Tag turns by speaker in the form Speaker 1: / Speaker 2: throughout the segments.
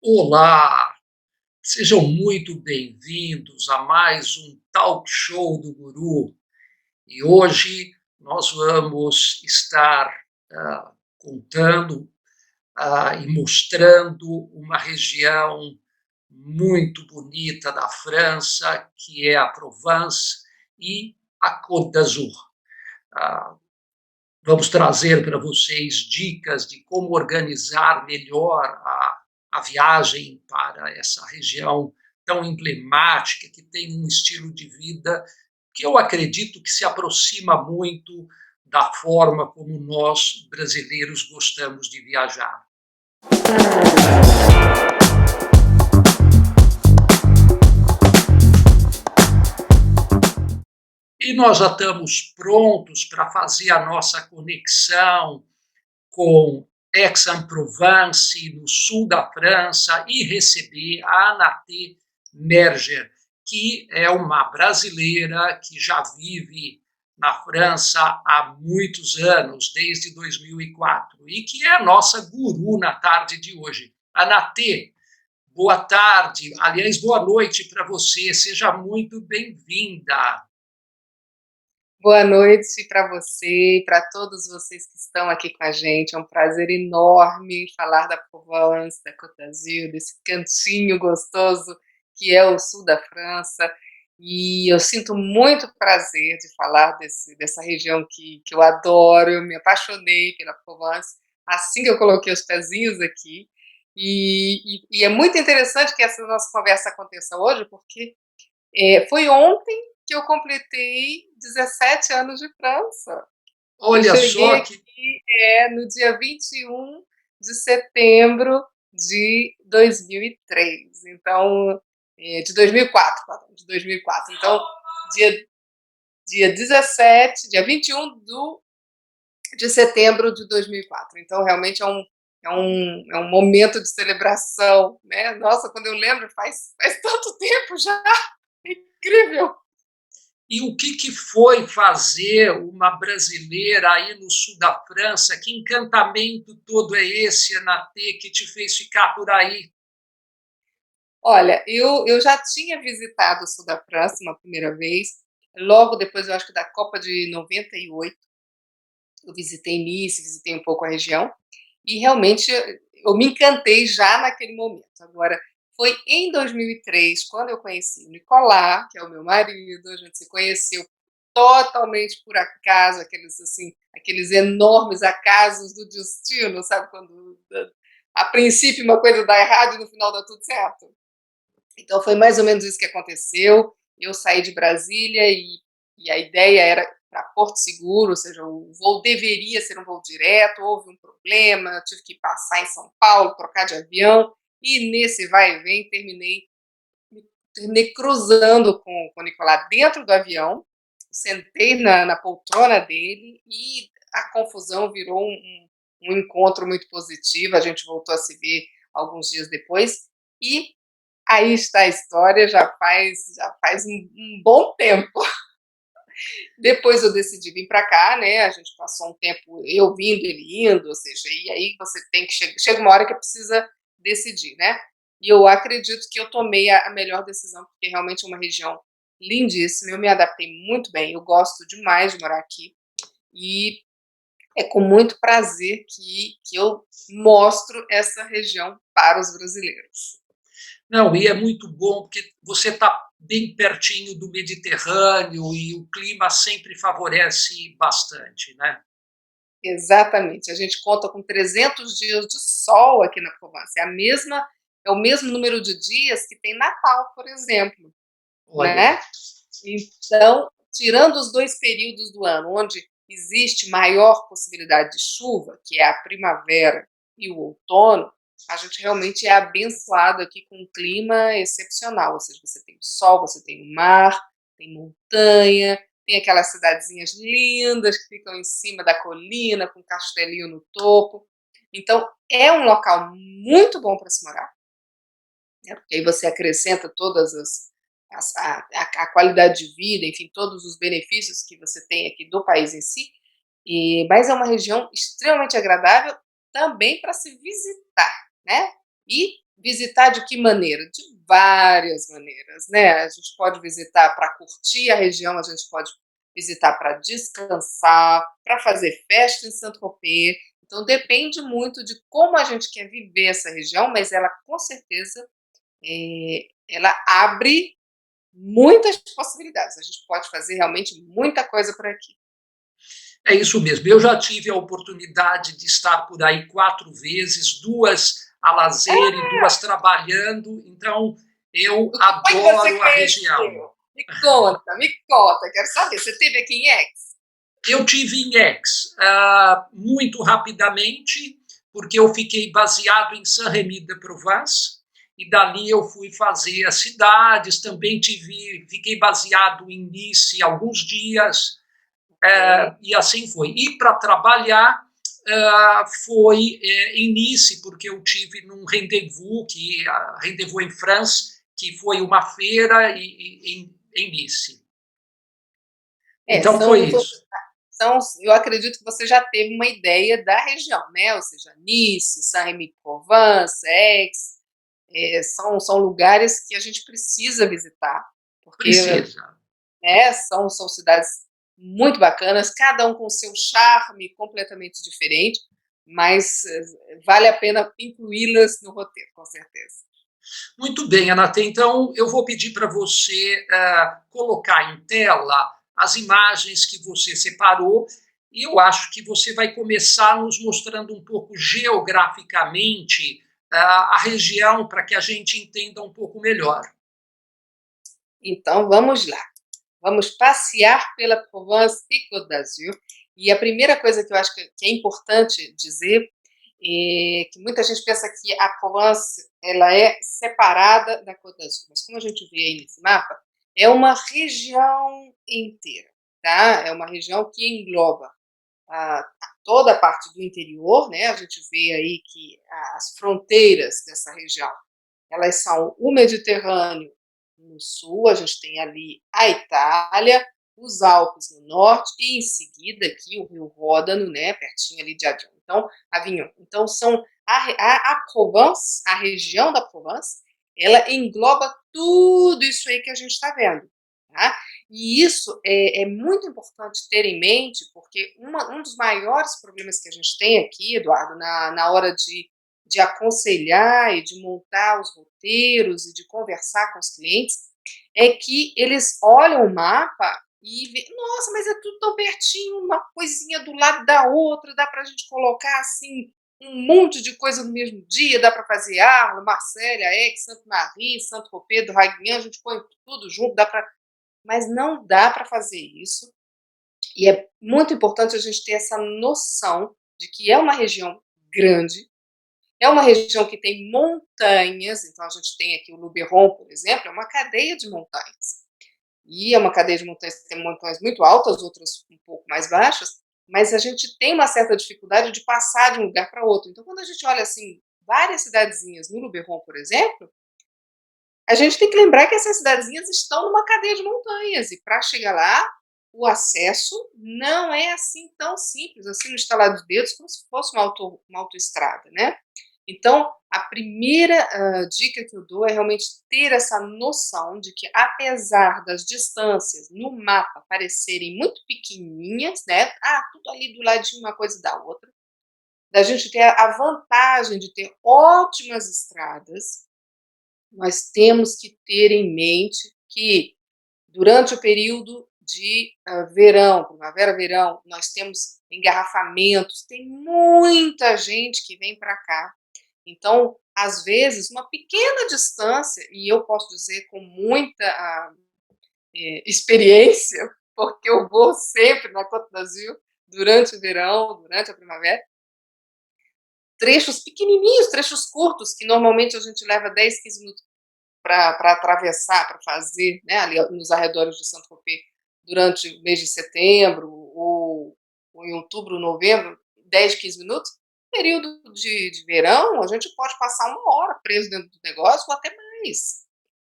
Speaker 1: Olá, sejam muito bem-vindos a mais um talk show do Guru. E hoje nós vamos estar contando e mostrando uma região muito bonita da França, que é a Provence e a Côte d'Azur. Ah, Vamos trazer para vocês dicas de como organizar melhor a viagem para essa região tão emblemática, que tem um estilo de vida que eu acredito que se aproxima muito da forma como nós brasileiros gostamos de viajar. E nós já estamos prontos para fazer a nossa conexão com Aix-en-Provence, no sul da França, e receber a Anaté Merger, que é uma brasileira que já vive na França há muitos anos, desde 2004, e que é a nossa guru na tarde de hoje. Anaté, boa tarde, aliás, boa noite para você, seja muito bem-vinda.
Speaker 2: Boa noite para você e para todos vocês que estão aqui com a gente. É um prazer enorme falar da Provence, da Côte d'Azur, desse cantinho gostoso que é o sul da França. E eu sinto muito prazer de falar dessa região que eu adoro. Eu me apaixonei pela Provence assim que eu coloquei os pezinhos aqui. E é muito interessante que essa nossa conversa aconteça hoje, porque foi ontem que eu completei 17 anos de França. Eu
Speaker 1: Olha
Speaker 2: cheguei
Speaker 1: só que
Speaker 2: aqui no dia 21 de setembro de 2003. Então, de 2004, pardon, de 2004. Então, dia, dia 17, dia 21 de setembro de 2004. Então, realmente é um momento de celebração, né? Nossa, quando eu lembro, faz tanto tempo já. Incrível!
Speaker 1: E o que foi fazer uma brasileira aí no sul da França? Que encantamento todo é esse, Anatê, que te fez ficar por aí?
Speaker 2: Olha, eu já tinha visitado o sul da França uma primeira vez, logo depois eu acho que da Copa de 98, eu visitei Nice, visitei um pouco a região, e realmente eu me encantei já naquele momento. Agora, foi em 2003, quando eu conheci o Nicolas, que é o meu marido, a gente se conheceu totalmente por acaso, aqueles assim, aqueles enormes acasos do destino, sabe, quando a princípio uma coisa dá errado e no final dá tudo certo. Então foi mais ou menos isso que aconteceu. Eu saí de Brasília e a ideia era para Porto Seguro, ou seja, o voo deveria ser um voo direto, houve um problema, tive que passar em São Paulo, trocar de avião, e nesse vai e vem terminei cruzando com o Nicolás dentro do avião, sentei na poltrona dele e a confusão virou um encontro muito positivo, a gente voltou a se ver alguns dias depois, e aí está a história, já faz um bom tempo. Depois eu decidi vir para cá, né? A gente passou um tempo eu vindo, ele indo, ou seja, e aí você tem que chega uma hora que precisa decidir, né? E eu acredito que eu tomei a melhor decisão, porque realmente é uma região lindíssima, eu me adaptei muito bem, eu gosto demais de morar aqui e é com muito prazer que eu mostro essa região para os brasileiros.
Speaker 1: Não, e é muito bom porque você está bem pertinho do Mediterrâneo e o clima sempre favorece bastante, né?
Speaker 2: Exatamente. A gente conta com 300 dias de sol aqui na Provence. É o mesmo número de dias que tem Natal, por exemplo,
Speaker 1: Olha,
Speaker 2: né? Então, tirando os 2 períodos do ano onde existe maior possibilidade de chuva, que é a primavera e o outono, a gente realmente é abençoado aqui com um clima excepcional, ou seja, você tem o sol, você tem o mar, tem montanha, tem aquelas cidadezinhas lindas que ficam em cima da colina, com um castelinho no topo. Então, é um local muito bom para se morar, né, porque aí você acrescenta todas a qualidade de vida, enfim, todos os benefícios que você tem aqui do país em si, mas é uma região extremamente agradável também para se visitar, né? E Visitar de que maneira? De várias maneiras, né? A gente pode visitar para curtir a região, a gente pode visitar para descansar, para fazer festa em Saint-Tropez. Então depende muito de como a gente quer viver essa região, mas ela com certeza, ela abre muitas possibilidades. A gente pode fazer realmente muita coisa por aqui.
Speaker 1: É isso mesmo. Eu já tive a oportunidade de estar por aí 4 vezes, 2 a lazer e 2 trabalhando, então eu
Speaker 2: O que foi que você
Speaker 1: adoro a região.
Speaker 2: conheceu? Me conta, quero saber. Você esteve aqui em Aix?
Speaker 1: Eu tive em Aix muito rapidamente, porque eu fiquei baseado em Saint-Rémy-de-Provence, e dali eu fui fazer as cidades, também fiquei baseado em Nice alguns dias,
Speaker 2: Ok.
Speaker 1: e assim foi. E para trabalhar foi em Nice, porque eu tive num rendezvous, rendezvous em França, que foi uma feira em Nice.
Speaker 2: É,
Speaker 1: Então foi isso.
Speaker 2: eu acredito que você já teve uma ideia da região, né? Ou seja, Nice, Saint-Rémy-de-Provence, Aix, são lugares que a gente precisa visitar, porque,
Speaker 1: Precisa.
Speaker 2: né, são cidades muito bacanas, cada um com o seu charme completamente diferente, mas vale a pena incluí-las no roteiro, com certeza.
Speaker 1: Muito bem, Anata. Então, eu vou pedir para você colocar em tela as imagens que você separou e eu acho que você vai começar nos mostrando um pouco geograficamente a região para que a gente entenda um pouco melhor.
Speaker 2: Então vamos lá. Vamos passear pela Provence e Côte d'Azur. E a primeira coisa que eu acho que é importante dizer é que muita gente pensa que a Provence ela é separada da Côte d'Azur, mas como a gente vê aí nesse mapa, é uma região inteira, tá? É uma região que engloba a, toda a parte do interior, né? A gente vê aí que as fronteiras dessa região elas são o Mediterrâneo no sul, a gente tem ali a Itália, os Alpes no norte e em seguida aqui o Rio Ródano, né, pertinho ali de Avignon. Então são a Provence, a região da Provence, ela engloba tudo isso aí que a gente está vendo. Tá? E isso é muito importante ter em mente, porque um dos maiores problemas que a gente tem aqui, Eduardo, na hora de aconselhar e de montar os roteiros e de conversar com os clientes, é que eles olham o mapa e vê, nossa, mas é tudo tão pertinho, uma coisinha do lado da outra, dá para a gente colocar assim um monte de coisa no mesmo dia, dá para fazer Arles, Marselha, Aix, Sainte-Marie, Saint-Tropez, Draguignan, a gente põe tudo junto, dá para, mas não dá para fazer isso. E é muito importante a gente ter essa noção de que é uma região grande, é uma região que tem montanhas, então a gente tem aqui o Luberon, por exemplo, é uma cadeia de montanhas. E é uma cadeia de montanhas que tem montanhas muito altas, outras um pouco mais baixas, mas a gente tem uma certa dificuldade de passar de um lugar para outro. Então, quando a gente olha assim, várias cidadezinhas no Luberon, por exemplo, a gente tem que lembrar que essas cidadezinhas estão numa cadeia de montanhas, e para chegar lá, o acesso não é assim tão simples, assim no estalar dos dedos, como se fosse uma autoestrada, né? Então, a primeira dica que eu dou é realmente ter essa noção de que, apesar das distâncias no mapa parecerem muito pequenininhas, né? Tudo ali do ladinho uma coisa da outra, da gente ter a vantagem de ter ótimas estradas, nós temos que ter em mente que, durante o período de verão, primavera, verão, nós temos engarrafamentos, tem muita gente que vem para cá. Então, às vezes, uma pequena distância, e eu posso dizer com muita experiência, porque eu vou sempre na Côte d'Azur durante o verão, durante a primavera, trechos pequenininhos, trechos curtos, que normalmente a gente leva 10, 15 minutos para atravessar, para fazer, né, ali nos arredores de Saint-Tropez, durante o mês de setembro ou em outubro, novembro, 10, 15 minutos. Período de verão, a gente pode passar uma hora preso dentro do negócio ou até mais,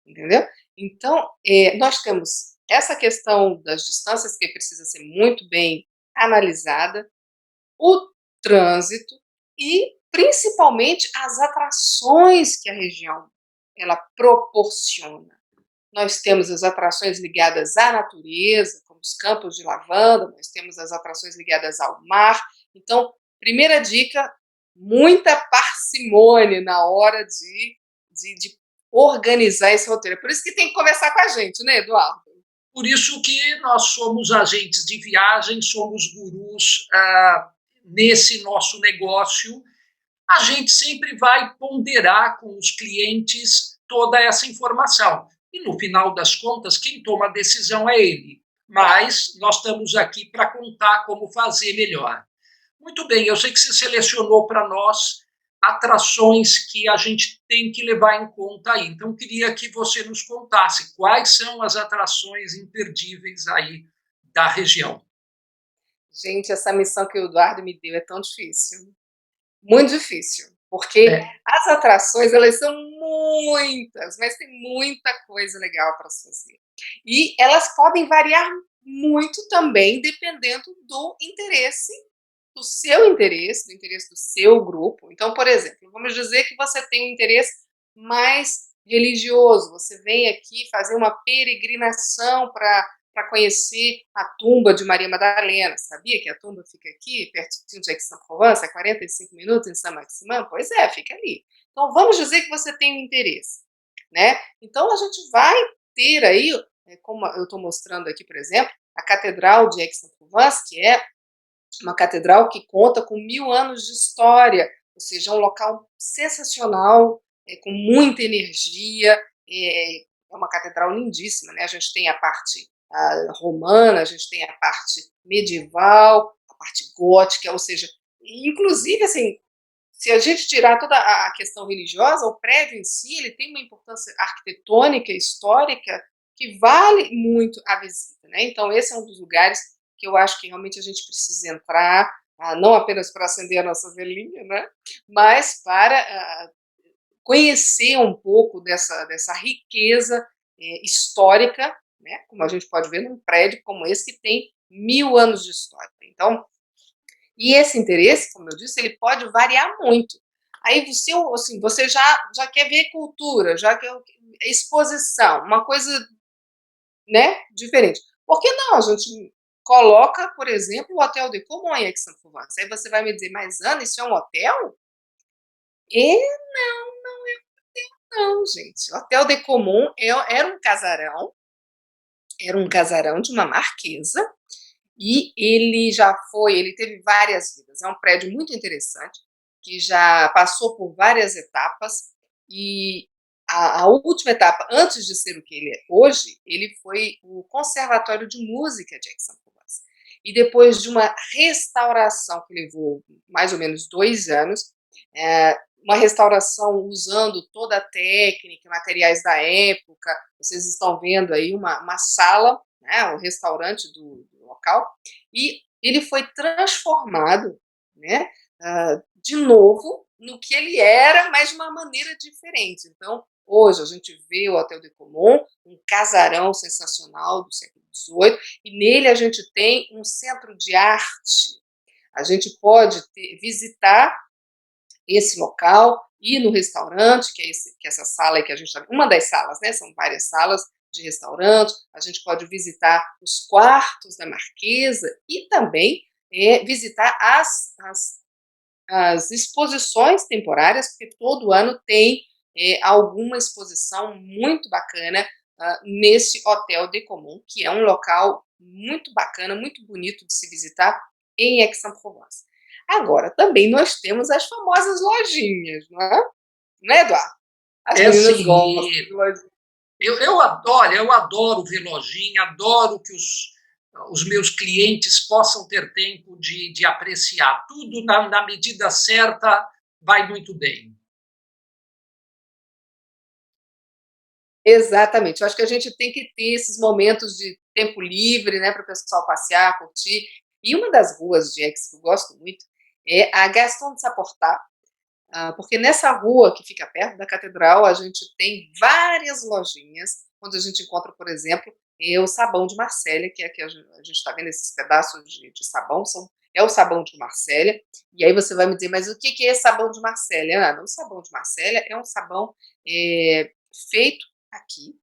Speaker 2: entendeu? Então, nós temos essa questão das distâncias que precisa ser muito bem analisada, o trânsito e principalmente as atrações que a região ela proporciona. Nós temos as atrações ligadas à natureza, como os campos de lavanda, nós temos as atrações ligadas ao mar. Então, primeira dica, muita parcimônia na hora de organizar esse roteiro. É por isso que tem que conversar com a gente, né, Eduardo?
Speaker 1: Por isso que nós somos agentes de viagem, somos gurus nesse nosso negócio. A gente sempre vai ponderar com os clientes toda essa informação. E no final das contas, quem toma a decisão é ele. Mas nós estamos aqui para contar como fazer melhor. Muito bem, eu sei que você selecionou para nós atrações que a gente tem que levar em conta aí. Então, queria que você nos contasse quais são as atrações imperdíveis aí da região.
Speaker 2: Gente, essa missão que o Eduardo me deu é tão difícil, muito difícil, porque
Speaker 1: É,
Speaker 2: as atrações elas são muitas, mas tem muita coisa legal para se fazer. E elas podem variar muito também dependendo do interesse do seu grupo. Então, por exemplo, vamos dizer que você tem um interesse mais religioso, você vem aqui fazer uma peregrinação para conhecer a tumba de Maria Madalena. Sabia que a tumba fica aqui, pertinho de Aix-en-Provence, a 45 minutos em Saint-Maximin? Pois é, fica ali. Então, vamos dizer que você tem um interesse, né? Então, a gente vai ter aí, como eu estou mostrando aqui, por exemplo, a Catedral de Aix-en-Provence, que é uma catedral que conta com 1000 anos de história, ou seja, é um local sensacional, com muita energia, é uma catedral lindíssima, né? A gente tem a parte romana, a gente tem a parte medieval, a parte gótica, ou seja, inclusive, assim, se a gente tirar toda a questão religiosa, o prédio em si, ele tem uma importância arquitetônica, histórica, que vale muito a visita, né? Então, esse é um dos lugares que eu acho que realmente a gente precisa entrar, não apenas para acender a nossa velhinha, né? Mas para conhecer um pouco dessa riqueza histórica, né? Como a gente pode ver num prédio como esse que tem 1000 anos de história. Então, e esse interesse, como eu disse, ele pode variar muito. Aí você, assim, você já quer ver cultura, já quer exposição, uma coisa, né, diferente. Por que não? A gente coloca, por exemplo, o Hotel de Comont em Aix-en-Provence. Aí você vai me dizer, mas Ana, isso é um hotel? E não, gente. O Hotel de Comont era um casarão de uma marquesa, e ele teve várias vidas. É um prédio muito interessante, que já passou por várias etapas, e a última etapa, antes de ser o que ele é hoje, ele foi o Conservatório de Música de Aix-en-Provence. E depois de uma restauração que levou mais ou menos 2 anos, uma restauração usando toda a técnica, materiais da época, vocês estão vendo aí uma sala, né, um restaurante do local, e ele foi transformado, né, de novo no que ele era, mas de uma maneira diferente. Então, hoje a gente vê o Hotel de Comont, um casarão sensacional do século XVIII, e nele a gente tem um centro de arte. A gente pode visitar esse local, ir no restaurante, que é essa sala aí que a gente está, uma das salas, né? São várias salas de restaurante. A gente pode visitar os quartos da Marquesa e também visitar as exposições temporárias, porque todo ano tem alguma exposição muito bacana nesse Hotel de Comont, que é um local muito bacana, muito bonito de se visitar em Aix-en-Provence. Agora, também nós temos as famosas lojinhas, não é? Não é, Eduardo? As
Speaker 1: é
Speaker 2: meninas
Speaker 1: assim,
Speaker 2: gostam de lojinha.
Speaker 1: eu adoro ver lojinha, adoro que os meus clientes possam ter tempo de apreciar. Tudo na medida certa vai muito bem.
Speaker 2: Exatamente. Eu acho que a gente tem que ter esses momentos de tempo livre, né, para o pessoal passear, curtir. E uma das ruas de Aix que eu gosto muito é a Gaston de Saportat, porque nessa rua que fica perto da catedral, a gente tem várias lojinhas, onde a gente encontra, por exemplo, o sabão de Marselha, que é que a gente está vendo esses pedaços de sabão, são é o sabão de Marselha. E aí você vai me dizer, mas o que é sabão de Marselha, Ana? O sabão de Marselha é um sabão feito aqui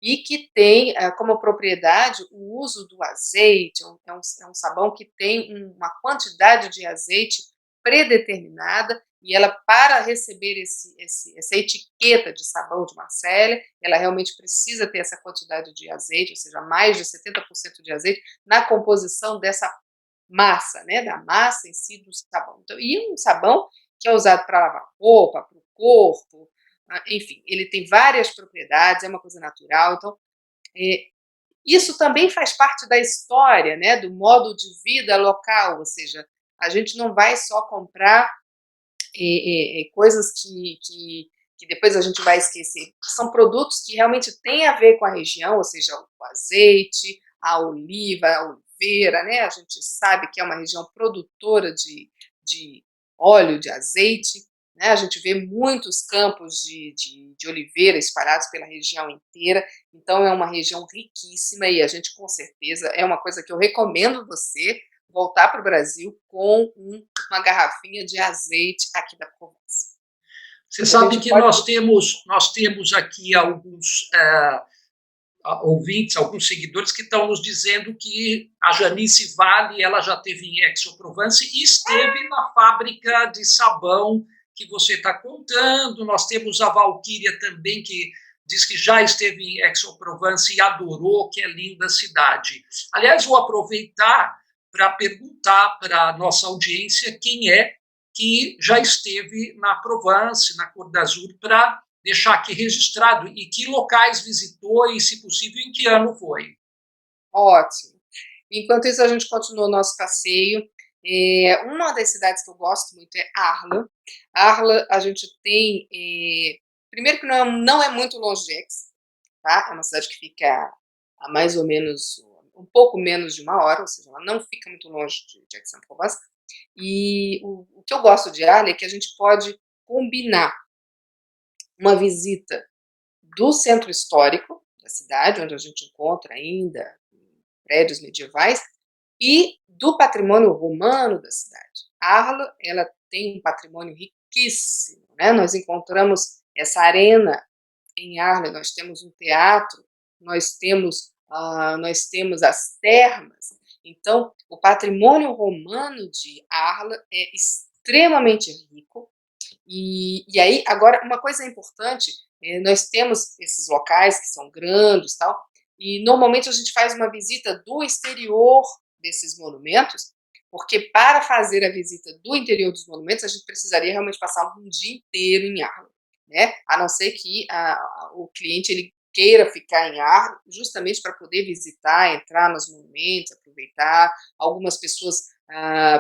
Speaker 2: e que tem como propriedade o uso do azeite. É um sabão que tem uma quantidade de azeite predeterminada, e ela, para receber essa etiqueta de sabão de Marselha, ela realmente precisa ter essa quantidade de azeite, ou seja, mais de 70% de azeite na composição dessa massa, né, da massa em si do sabão. Então, e um sabão que é usado para lavar roupa, para o corpo, enfim, ele tem várias propriedades, é uma coisa natural. Então, isso também faz parte da história, né, do modo de vida local, ou seja, a gente não vai só comprar coisas que depois a gente vai esquecer. São produtos que realmente têm a ver com a região, ou seja, o azeite, a oliva, a oliveira, né? A gente sabe que é uma região produtora de óleo, de azeite, né? A gente vê muitos campos de oliveira espalhados pela região inteira, então é uma região riquíssima, e a gente, com certeza, é uma coisa que eu recomendo você voltar para o Brasil com uma garrafinha de azeite aqui da Provence.
Speaker 1: Você sabe que nós temos aqui alguns ouvintes, alguns seguidores que estão nos dizendo que a Janice Vale, ela já esteve em Aix-en-Provence e esteve na fábrica de sabão que você está contando. Nós temos a Valquíria também, que diz que já esteve em Aix-en-Provence e adorou, que é linda a cidade. Aliás, vou aproveitar para perguntar para a nossa audiência quem é que já esteve na Provence, na Côte d'Azur, para deixar aqui registrado e que locais visitou e, se possível, em que ano foi.
Speaker 2: Ótimo. Enquanto isso, a gente continua o nosso passeio. Uma das cidades que eu gosto muito é Arles. Arles, a gente tem... primeiro que não é muito longe de Aix, tá? É uma cidade que fica a mais ou menos, um pouco menos de uma hora, ou seja, ela não fica muito longe de Aix-en-Provence. E o que eu gosto de Arles é que a gente pode combinar uma visita do centro histórico da cidade, onde a gente encontra ainda prédios medievais, e do patrimônio romano da cidade. Arles, ela tem um patrimônio riquíssimo, né? Nós encontramos essa arena em Arles, nós temos um teatro, nós temos as termas. Então, o patrimônio romano de Arles é extremamente rico. E aí, agora, uma coisa importante, nós temos esses locais que são grandes, tal, e normalmente a gente faz uma visita do exterior desses monumentos, porque para fazer a visita do interior dos monumentos, a gente precisaria realmente passar um dia inteiro em Arles, né? A não ser que o cliente ele queira ficar em Arles, justamente para poder visitar, entrar nos monumentos, aproveitar. Algumas pessoas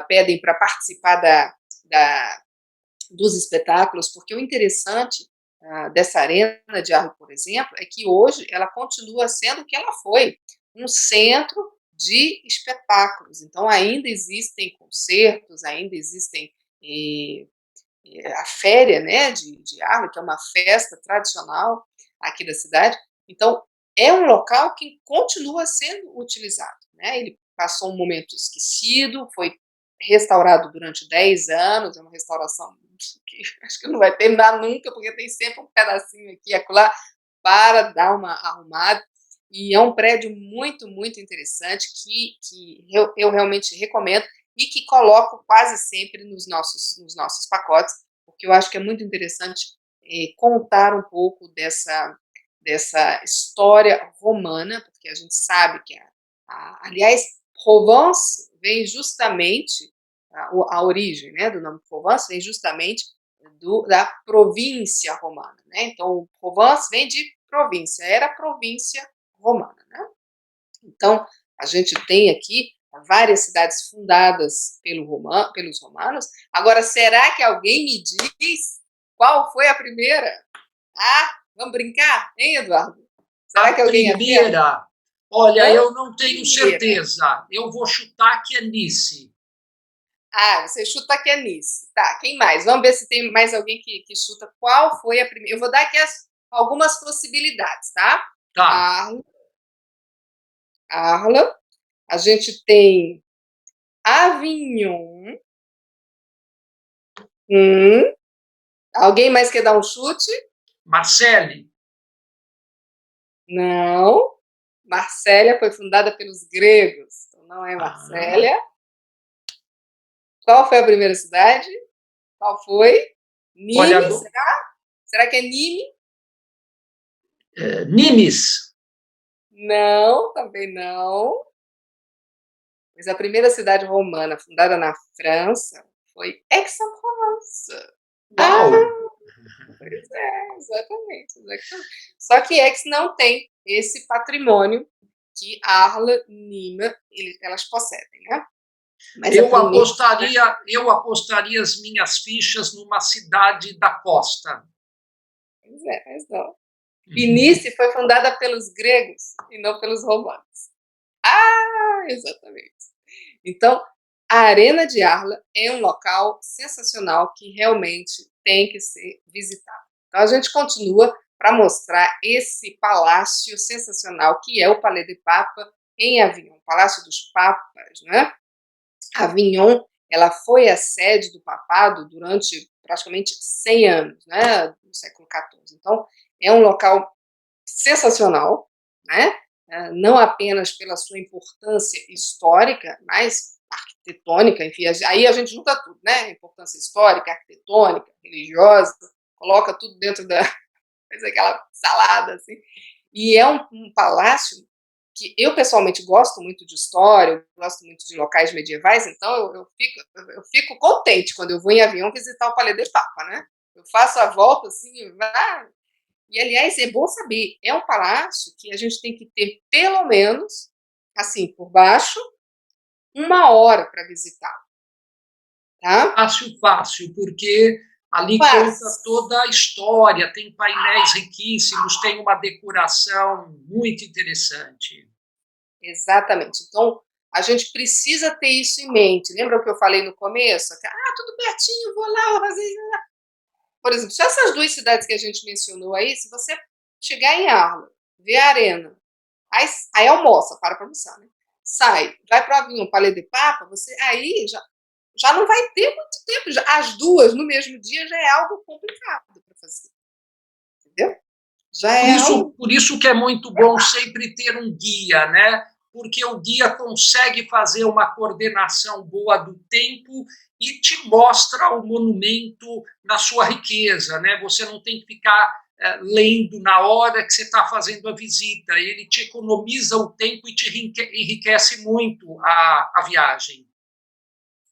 Speaker 2: pedem para participar dos espetáculos, porque o interessante dessa arena de Arles, por exemplo, é que hoje ela continua sendo o que ela foi, um centro de espetáculos. Então, ainda existem concertos, ainda existem a féria, né, de Arles, que é uma festa tradicional aqui da cidade. Então, é um local que continua sendo utilizado, né? Ele passou um momento esquecido, foi restaurado durante 10 anos, é uma restauração que acho que não vai terminar nunca, porque tem sempre um pedacinho aqui e acolá para dar uma arrumada. E é um prédio muito, muito interessante que eu realmente recomendo e que coloco quase sempre nos nossos pacotes, porque eu acho que é muito interessante contar um pouco dessa história romana, porque a gente sabe que, aliás, Provence vem justamente, a origem, né, do nome Provence vem justamente da província romana, né? Então, Provence vem de província, era província romana, né? Então, a gente tem aqui várias cidades fundadas pelos romanos. Agora, será que alguém me diz qual foi a primeira? Vamos brincar, hein, Eduardo? Será
Speaker 1: A
Speaker 2: que alguém acerta?
Speaker 1: primeira, olha,
Speaker 2: Hã?
Speaker 1: eu não tenho
Speaker 2: Primeira.
Speaker 1: certeza. Eu vou chutar que é Nice.
Speaker 2: Você chuta que é Nice. Tá, quem mais? Vamos ver se tem mais alguém que chuta qual foi a primeira. Eu vou dar aqui algumas possibilidades, tá?
Speaker 1: Tá.
Speaker 2: Arles, a gente tem Avignon. Hum. Alguém mais quer dar um chute?
Speaker 1: Marcele.
Speaker 2: Não. Marsella foi fundada pelos gregos, então não é
Speaker 1: Ah,
Speaker 2: Marsella. Qual foi a primeira cidade? Qual foi?
Speaker 1: olha,
Speaker 2: Nîmes? Será que é Nîmes?
Speaker 1: Nimes.
Speaker 2: Não, também não. Mas a primeira cidade romana fundada na França foi Aix-en-Provence. Ah,
Speaker 1: Uau!
Speaker 2: pois é, exatamente, exatamente. Só que Aix não tem esse patrimônio que Arles, Nîmes, elas possedem, né? Mas a primeira.
Speaker 1: Eu apostaria as minhas fichas numa cidade da costa.
Speaker 2: Pois é, mas não. E Nice foi fundada pelos gregos e não pelos romanos. Ah, exatamente. Então, a Arena de Arles é um local sensacional que realmente tem que ser visitado. Então, a gente continua para mostrar esse palácio sensacional que é o Palais de Papa em Avignon, Palácio dos Papas, né? Avignon, ela foi a sede do papado durante praticamente 100 anos, né, no século XIV. Então, é um local sensacional, né? Não apenas pela sua importância histórica, mas arquitetônica, enfim, aí a gente junta tudo, né? Importância histórica, arquitetônica, religiosa, coloca tudo dentro da, faz aquela salada, assim. E é um palácio que eu pessoalmente gosto muito de história, eu gosto muito de locais medievais, então eu fico contente quando eu vou em avião visitar o Palais de Papa, né? Eu faço a volta assim, e aliás é bom saber, é um palácio que a gente tem que ter pelo menos, assim, por baixo, 1 hora para visitar, tá?
Speaker 1: Fácil, fácil, porque ali conta
Speaker 2: Faz.
Speaker 1: toda a história, tem painéis riquíssimos, tem uma decoração muito interessante.
Speaker 2: Exatamente. Então, a gente precisa ter isso em mente. Lembra o que eu falei no começo? Tudo pertinho, vou lá, vou fazer. Por exemplo, se essas duas cidades que a gente mencionou aí, se você chegar em Arla, ver a arena, aí almoça, para almoçar, né? Sai, vai para o avião, Palais de Papa, você aí já não vai ter muito tempo. As duas no mesmo dia já é algo complicado para fazer, entendeu? Já é algo.
Speaker 1: Por isso que é muito bom sempre ter um guia, né? Porque o guia consegue fazer uma coordenação boa do tempo e te mostra o monumento na sua riqueza, né? Você não tem que ficar lendo na hora que você está fazendo a visita. Ele te economiza o tempo e te enriquece muito a viagem.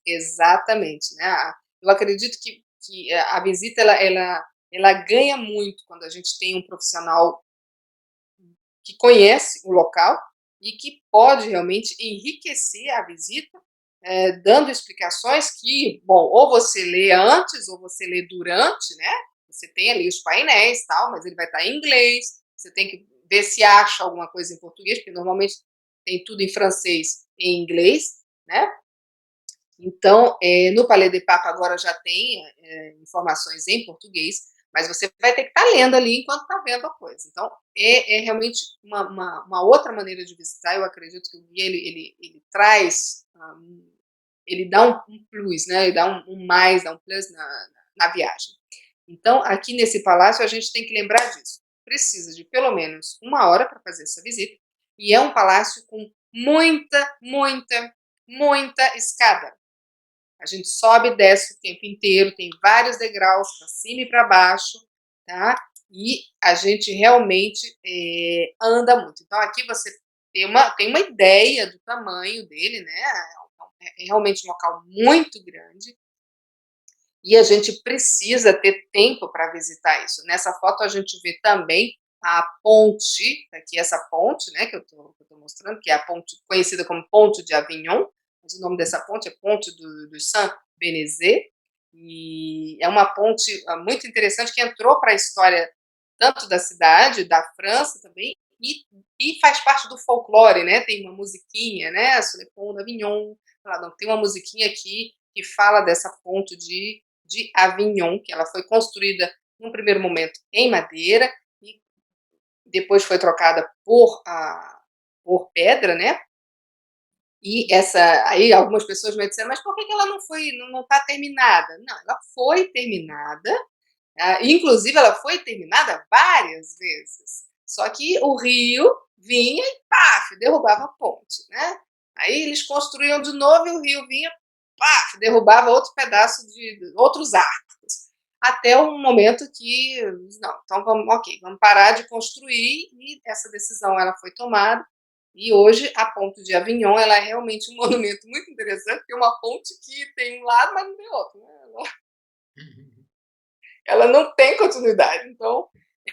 Speaker 2: Exatamente, né? Eu acredito que a visita ela ganha muito quando a gente tem um profissional que conhece o local e que pode realmente enriquecer a visita, dando explicações que, bom, ou você lê antes ou você lê durante, né? Você tem ali os painéis, tal, mas ele vai estar em inglês. Você tem que ver se acha alguma coisa em português, porque normalmente tem tudo em francês e em inglês, né? Então, no Palais de Papa agora já tem informações em português, mas você vai ter que estar lendo ali enquanto está vendo a coisa. Então, é realmente uma outra maneira de visitar. Eu acredito que o guia ele traz, ele dá um plus, né? Ele dá um mais, dá um plus na viagem. Então, aqui nesse palácio, a gente tem que lembrar disso. Precisa de pelo menos 1 hora para fazer essa visita, e é um palácio com muita, muita, muita escada. A gente sobe e desce o tempo inteiro, tem vários degraus para cima e para baixo, tá? E a gente realmente anda muito. Então, aqui você tem uma ideia do tamanho dele, né? É realmente um local muito grande e a gente precisa ter tempo para visitar isso. Nessa foto a gente vê também a ponte, aqui essa ponte, né, que eu estou mostrando, que é a ponte conhecida como Ponte de Avignon, mas o nome dessa ponte é Ponte do Saint-Bénézet, e é uma ponte muito interessante que entrou para a história tanto da cidade, da França também, e faz parte do folclore, né? Tem uma musiquinha, né? Sur le pont d'Avignon, tem uma musiquinha aqui que fala dessa ponte de Avignon, que ela foi construída num primeiro momento em madeira e depois foi trocada por pedra, né? E aí algumas pessoas me disseram: "Mas por que que ela não está terminada?". Não, ela foi terminada, inclusive ela foi terminada várias vezes, só que o rio vinha e paf, derrubava a ponte, né. Aí eles construíam de novo e o rio vinha, paf, derrubava outro pedaço de outros arcos, até um momento que: "Não, então vamos, ok, vamos parar de construir", e essa decisão ela foi tomada, e hoje a ponte de Avignon ela é realmente um monumento muito interessante, porque é uma ponte que tem um lado, mas não tem outro, né, ela não tem continuidade, então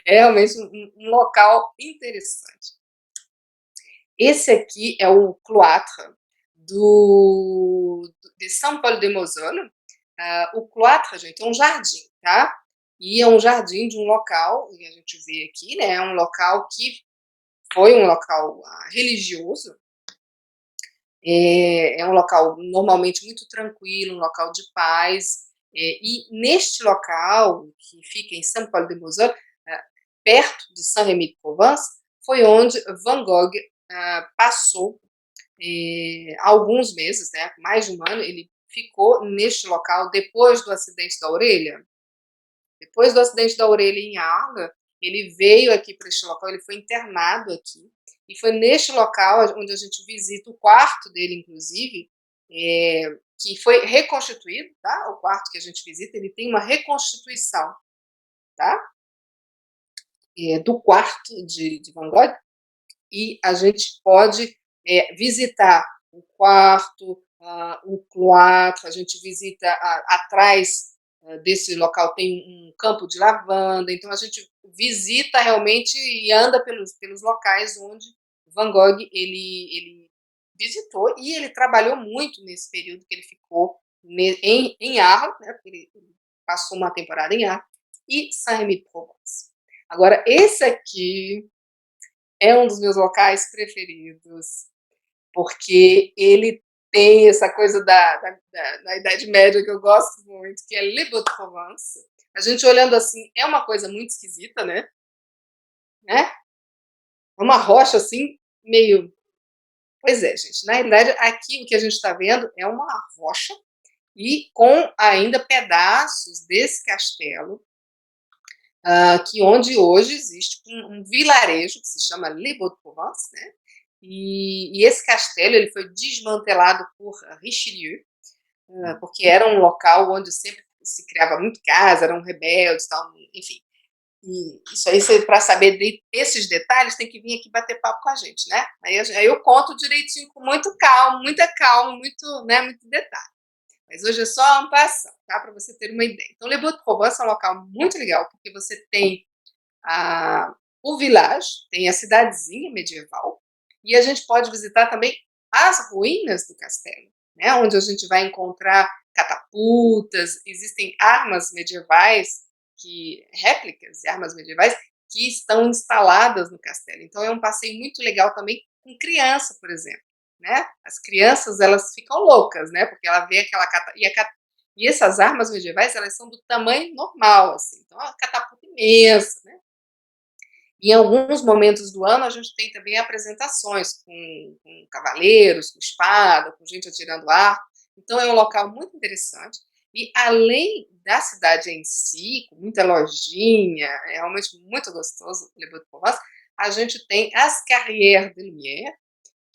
Speaker 2: é realmente um local interessante. Esse aqui é o cloître de Saint-Paul-de-Moselle. O cloître, gente, é um jardim, tá? E é um jardim de um local, e a gente vê aqui, né? É um local que foi um local religioso. É um local normalmente muito tranquilo, um local de paz. E neste local, que fica em Saint-Paul-de-Moselle, perto de Saint-Rémy-de-Provence, foi onde Van Gogh passou alguns meses, né, mais de um ano, ele ficou neste local depois do acidente da orelha. Depois do acidente da orelha em Arles, ele veio aqui para este local, ele foi internado aqui, e foi neste local onde a gente visita o quarto dele, inclusive, que foi reconstituído, tá? O quarto que a gente visita, ele tem uma reconstituição, tá? Do quarto de Van Gogh, e a gente pode visitar o quarto, o cloître, a gente visita atrás desse local tem um campo de lavanda, então a gente visita realmente e anda pelos locais onde Van Gogh ele visitou, e ele trabalhou muito nesse período que ele ficou em Arles, né, porque ele passou uma temporada em Arles, e Saint-Rémy-de-Provence. Agora, esse aqui é um dos meus locais preferidos, porque ele tem essa coisa da Idade Média que eu gosto muito, que é Le Beau-de-Provence. A gente olhando assim, é uma coisa muito esquisita, né? É uma rocha assim, meio. Pois é, gente. Na realidade, aqui o que a gente está vendo é uma rocha e com ainda pedaços desse castelo, que onde hoje existe um vilarejo que se chama Le Beau-de-Provence, né? E esse castelo ele foi desmantelado por Richelieu, porque era um local onde sempre se criava muito casa, eram rebeldes, tal, enfim. E isso aí, para saber esses detalhes, tem que vir aqui bater papo com a gente, né? Aí eu conto direitinho, com muito calma, muito, né, muito detalhe. Mas hoje é só um passão, tá? Para você ter uma ideia. Então, Le Beau-de-Provence é um local muito legal, porque você tem o village, tem a cidadezinha medieval, e a gente pode visitar também as ruínas do castelo, né, onde a gente vai encontrar catapultas, existem armas medievais, réplicas de armas medievais, que estão instaladas no castelo. Então é um passeio muito legal também com criança, por exemplo, né? As crianças elas ficam loucas, né? Porque ela vê aquela e essas armas medievais elas são do tamanho normal, assim. Então é uma catapulta imensa, né? Em alguns momentos do ano, a gente tem também apresentações com cavaleiros, com espada, com gente atirando arco. Então, é um local muito interessante. E, além da cidade em si, com muita lojinha, é realmente muito gostoso, Le Beau-de-Provence, a gente tem as Carrières de Lumière,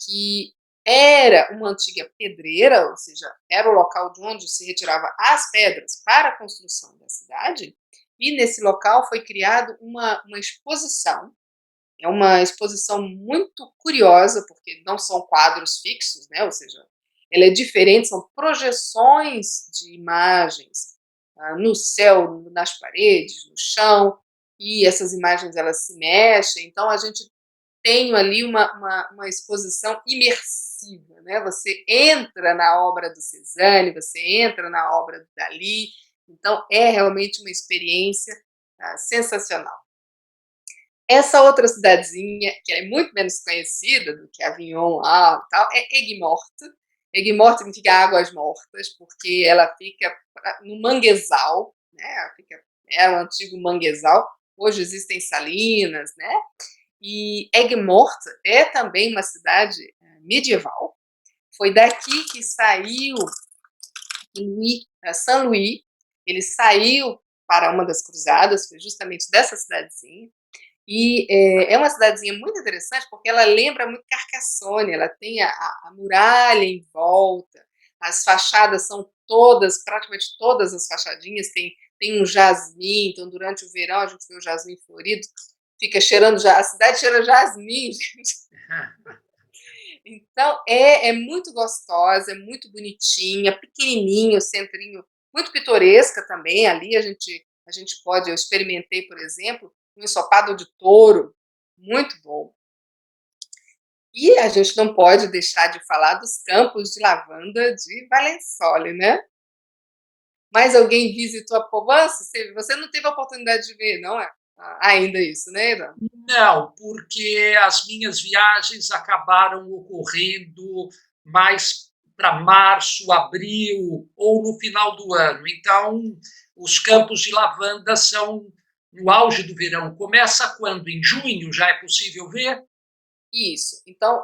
Speaker 2: que era uma antiga pedreira, ou seja, era o local de onde se retirava as pedras para a construção da cidade, e nesse local foi criada uma exposição. É uma exposição muito curiosa, porque não são quadros fixos, né? Ou seja, ela é diferente, são projeções de imagens no céu, nas paredes, no chão, e essas imagens elas se mexem, então a gente tem ali uma exposição imersiva, né? Você entra na obra do Cézanne, você entra na obra do Dalí, então é realmente uma experiência sensacional. Essa outra cidadezinha, que é muito menos conhecida do que Avignon lá, tal, é Aigues-Mortes. Aigues-Mortes significa águas mortas, porque ela fica no manguezal, né? É um antigo manguezal. Hoje existem salinas, né? E Aigues-Mortes é também uma cidade medieval, Foi daqui que saiu Saint-Louis, ele saiu para uma das cruzadas, foi justamente dessa cidadezinha, e é uma cidadezinha muito interessante porque ela lembra muito Carcassonne, ela tem a muralha em volta, as fachadas são todas, praticamente todas as fachadinhas, tem um jasmim, então durante o verão a gente vê o jasmim florido, fica cheirando, a cidade cheira jasmim, gente. Então é muito gostosa, é muito bonitinha, pequenininho, centrinho, muito pitoresca também. Ali a gente pode, eu experimentei, por exemplo, um ensopado de touro, muito bom. E a gente não pode deixar de falar dos campos de lavanda de Valensole, né? Mais alguém visitou a Provence? Você não teve a oportunidade de ver, não é? Ainda isso, né, Edan?
Speaker 1: Não, porque as minhas viagens acabaram ocorrendo mais para março, abril ou no final do ano. Então, os campos de lavanda são no auge do verão. Começa quando? Em junho já é possível ver?
Speaker 2: Isso. Então,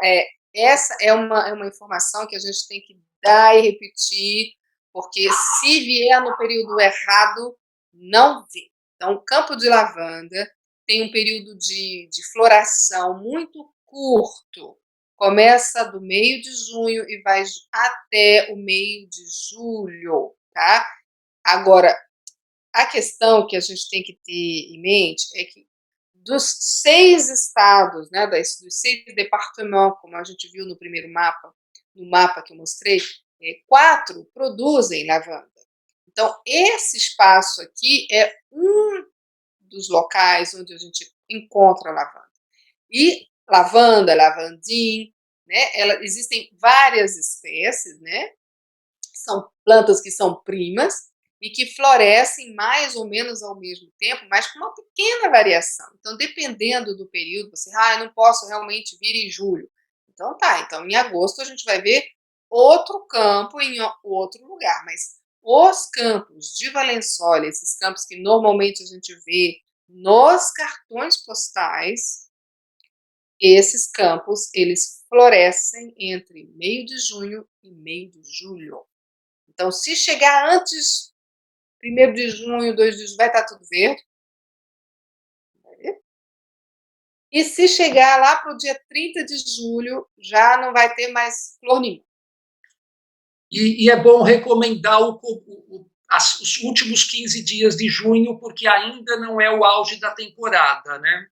Speaker 2: essa é uma informação que a gente tem que dar e repetir, porque se vier no período errado, não vê. Então, o campo de lavanda tem um período de floração muito curto. Começa do meio de junho e vai até o meio de julho, tá? Agora, a questão que a gente tem que ter em mente é que dos 6 estados, né, dos 6 departamentos, como a gente viu no primeiro mapa, no mapa que eu mostrei, 4 produzem lavanda. Então, esse espaço aqui é um dos locais onde a gente encontra lavanda. E lavanda, lavandim, né, existem várias espécies, né, são plantas que são primas e que florescem mais ou menos ao mesmo tempo, mas com uma pequena variação. Então, dependendo do período, você, eu não posso realmente vir em julho. Então, tá, então em agosto a gente vai ver outro campo em outro lugar, mas os campos de Valensole, esses campos que normalmente a gente vê nos cartões postais, esses campos, eles florescem entre meio de junho e meio de julho. Então, se chegar antes, 1º de junho, 2 de julho, vai estar tudo verde. E se chegar lá para o dia 30 de julho, já não vai ter mais flor nenhuma.
Speaker 1: E é bom recomendar os últimos 15 dias de junho, porque ainda não é o auge da temporada, né?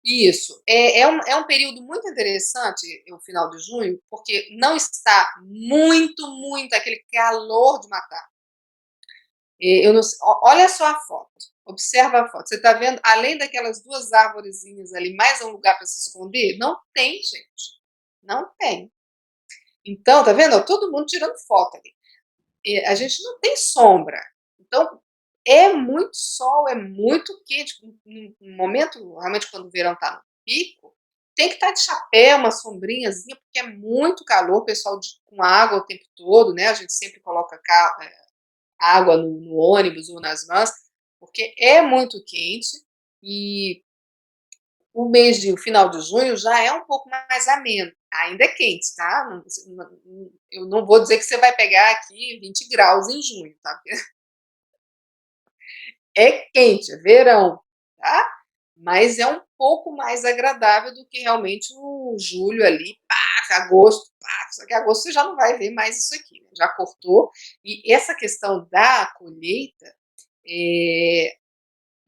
Speaker 2: Isso. É um período muito interessante, o final de junho, porque não está muito, muito aquele calor de matar. Eu não sei, olha só a foto, observa a foto. Você está vendo, além daquelas 2 arvorezinhas ali, mais um lugar para se esconder? Não tem, gente. Não tem. Então, tá vendo? Todo mundo tirando foto ali. A gente não tem sombra. Então, é muito sol, é muito quente. No momento, realmente, quando o verão está no pico, tem que estar de chapéu, uma sombrinhazinha, porque é muito calor, o pessoal com água o tempo todo, né? A gente sempre coloca água no ônibus ou nas vans, porque é muito quente e o final de junho já é um pouco mais ameno. Ainda é quente, tá? Eu não vou dizer que você vai pegar aqui 20 graus em junho, tá? É quente, é verão, tá? Mas é um pouco mais agradável do que realmente o julho ali, pá, agosto, pá. Só que agosto você já não vai ver mais isso aqui, né? Já cortou. E essa questão da colheita,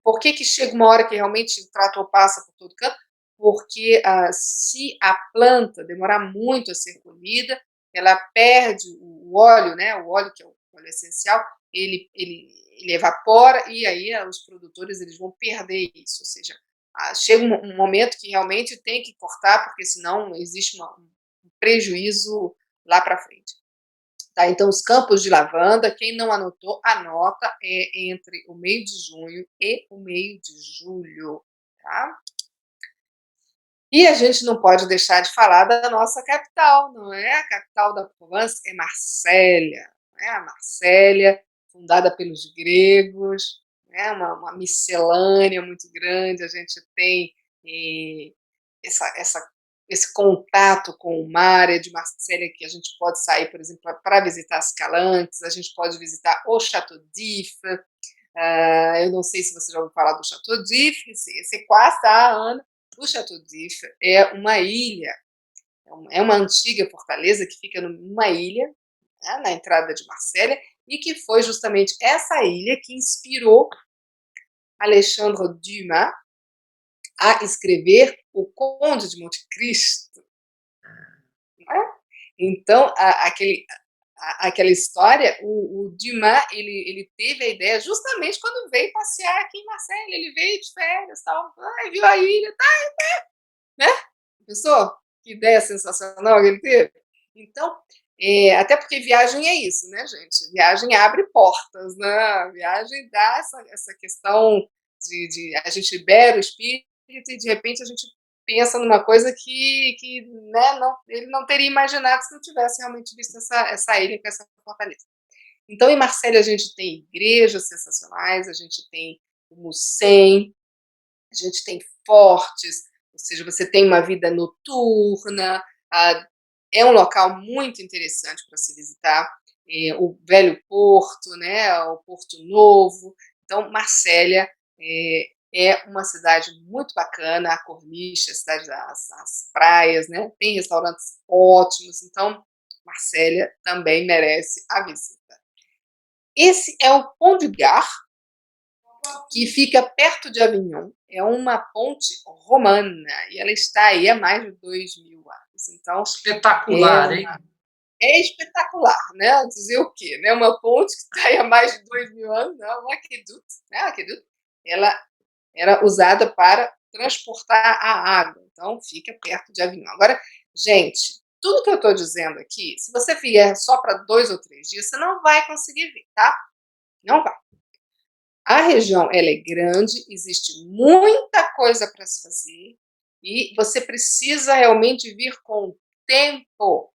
Speaker 2: por que chega uma hora que realmente o trator passa por todo canto? Porque se a planta demorar muito a ser colhida, ela perde o óleo, né? O óleo que é o óleo essencial, ele evapora e aí os produtores eles vão perder isso. Ou seja, chega um momento que realmente tem que cortar, porque senão existe um prejuízo lá para frente. Tá, então, os campos de lavanda, quem não anotou, anota, é entre o meio de junho e o meio de julho, tá? E a gente não pode deixar de falar da nossa capital, não é? A capital da Provence é Marsella, né? A Marsella, fundada pelos gregos, né? Uma miscelânea muito grande, a gente tem essa esse contato com o mar. É de Marselha que a gente pode sair, por exemplo, para visitar as Calanques, a gente pode visitar o Château d'If. Eu não sei se você já ouviu falar do Château d'If, você quase está, Ana. O Château d'If é uma ilha, é uma antiga fortaleza que fica numa ilha, né, na entrada de Marselha, e que foi justamente essa ilha que inspirou Alexandre Dumas a escrever O Conde de Monte Cristo. Né? Então, aquela história, o Dumas, ele teve a ideia justamente quando veio passear aqui em Marselha. Ele veio de férias, tal, viu a ilha, tá, né? Pensou? Que ideia sensacional que ele teve. Então, até porque viagem é isso, né, gente? Viagem abre portas, né? Viagem dá essa questão de a gente libera o espírito e de repente a gente pensa numa coisa que né, ele não teria imaginado se não tivesse realmente visto essa ilha com essa fortaleza. Então, em Marselha a gente tem igrejas sensacionais, a gente tem o Mussem, a gente tem fortes, ou seja, você tem uma vida noturna, é um local muito interessante para se visitar, o Velho Porto, né, o Porto Novo. Então, Marselha é uma cidade muito bacana, a Corniche, a cidade das praias, né, tem restaurantes ótimos, então Marselha também merece a visita. Esse é o Pont du Gard, que fica perto de Avignon. É uma ponte romana e ela está aí há mais de 2.000 anos. Então,
Speaker 1: Espetacular, hein?
Speaker 2: É espetacular, né? Dizer o quê? Né? Uma ponte que está aí há mais de 2.000 anos, né? Um aqueduto, né? Aqueduto, ela era usada para transportar a água. Então, fica perto de Avignon. Agora, gente, tudo que eu estou dizendo aqui, se você vier só para 2 ou 3 dias, você não vai conseguir ver, tá? Não vai. A região ela é grande, existe muita coisa para se fazer e você precisa realmente vir com tempo.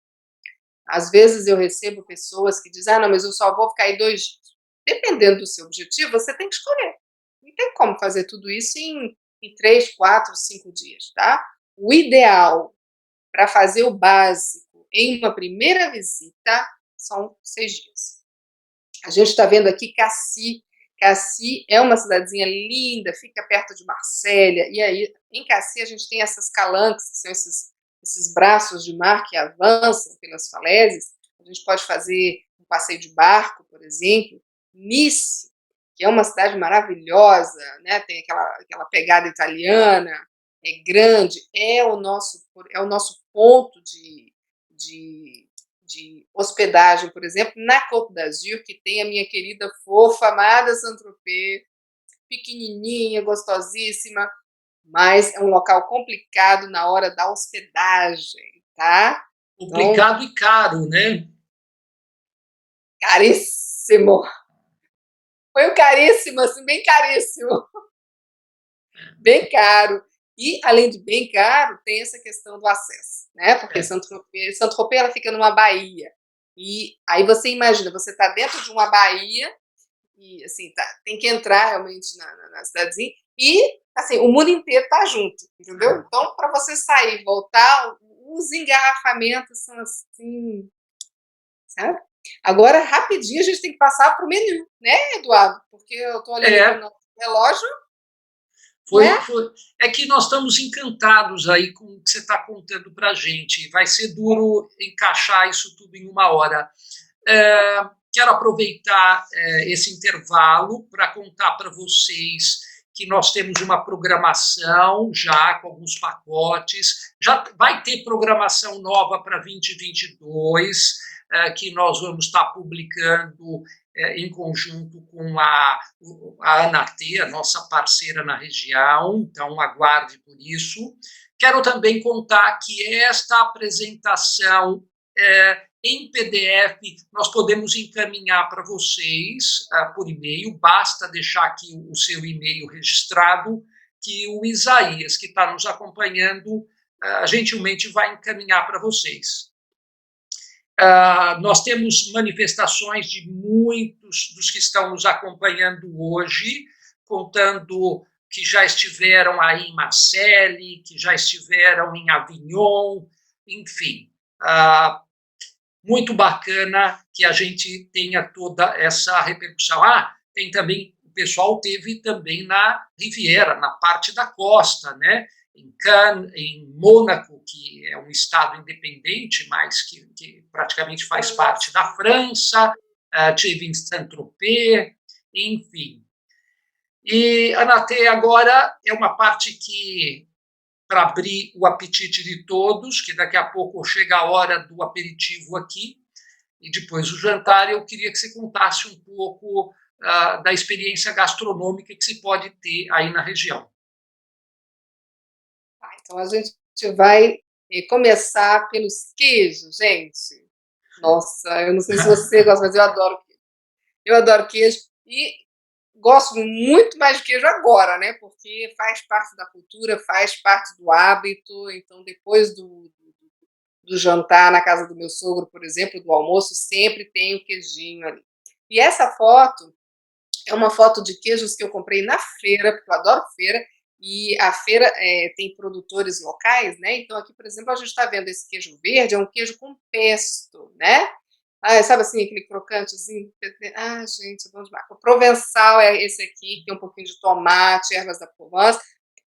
Speaker 2: Às vezes eu recebo pessoas que dizem, não, mas eu só vou ficar aí 2 dias. Dependendo do seu objetivo, você tem que escolher. Não tem como fazer tudo isso em 3, 4, 5 dias, tá? O ideal para fazer o básico em uma primeira visita são 6 dias. A gente está vendo aqui Cassis. Cassis é uma cidadezinha linda, fica perto de Marselha, e aí em Cassis a gente tem essas calanques, que são esses braços de mar que avançam pelas falésias. A gente pode fazer um passeio de barco, por exemplo. Nice, que é uma cidade maravilhosa, né? Tem aquela pegada italiana, é grande, é o nosso ponto de hospedagem, por exemplo, na Côte d'Azur, que tem a minha querida, fofa, amada Saint-Tropez, pequenininha, gostosíssima, mas é um local complicado na hora da hospedagem, tá?
Speaker 1: Complicado e caro, né?
Speaker 2: Caríssimo. Foi um caríssimo, assim, bem caríssimo. Bem caro. E, além de bem caro, tem essa questão do acesso, né? Porque Saint-Tropez ela fica numa baía. E aí você imagina, você está dentro de uma baía e, assim, tem que entrar realmente na cidadezinha e, assim, o mundo inteiro tá junto, entendeu? Então, para você sair e voltar, os engarrafamentos são assim, sabe? Agora, rapidinho, a gente tem que passar para o menu, né, Eduardo? Porque eu estou olhando aqui no relógio.
Speaker 1: É que nós estamos encantados aí com o que você está contando para a gente. Vai ser duro encaixar isso tudo em uma hora. Quero aproveitar esse intervalo para contar para vocês que nós temos uma programação já com alguns pacotes. Já vai ter programação nova para 2022, que nós vamos estar publicando em conjunto com a Anat, a nossa parceira na região, então aguarde por isso. Quero também contar que esta apresentação em PDF nós podemos encaminhar para vocês por e-mail, basta deixar aqui o seu e-mail registrado, que o Isaías, que está nos acompanhando, gentilmente vai encaminhar para vocês. Nós temos manifestações de muitos dos que estão nos acompanhando hoje, contando que já estiveram aí em Marseille, que já estiveram em Avignon, enfim. Muito bacana que a gente tenha toda essa repercussão. Tem também, o pessoal teve também na Riviera, na parte da costa, né? Em Cannes, em Mônaco, que é um estado independente, mas que praticamente faz parte da França, tive em Saint-Tropez, enfim. E a Natê agora é uma parte que, para abrir o apetite de todos, que daqui a pouco chega a hora do aperitivo aqui, e depois o jantar, eu queria que você contasse um pouco da experiência gastronômica que se pode ter aí na região.
Speaker 2: Então a gente vai começar pelos queijos, gente. Nossa, eu não sei se você gosta, mas eu adoro queijo. Eu adoro queijo e gosto muito mais de queijo agora, né? Porque faz parte da cultura, faz parte do hábito. Então, depois do jantar na casa do meu sogro, por exemplo, do almoço, sempre tem o queijinho ali. E essa foto é uma foto de queijos que eu comprei na feira, porque eu adoro feira, e a feira tem produtores locais, né? Então, aqui, por exemplo, a gente está vendo esse queijo verde, é um queijo com pesto, né? Sabe assim, aquele crocantezinho? Gente, é bom demais. O provençal é esse aqui, que tem um pouquinho de tomate, ervas da Provence,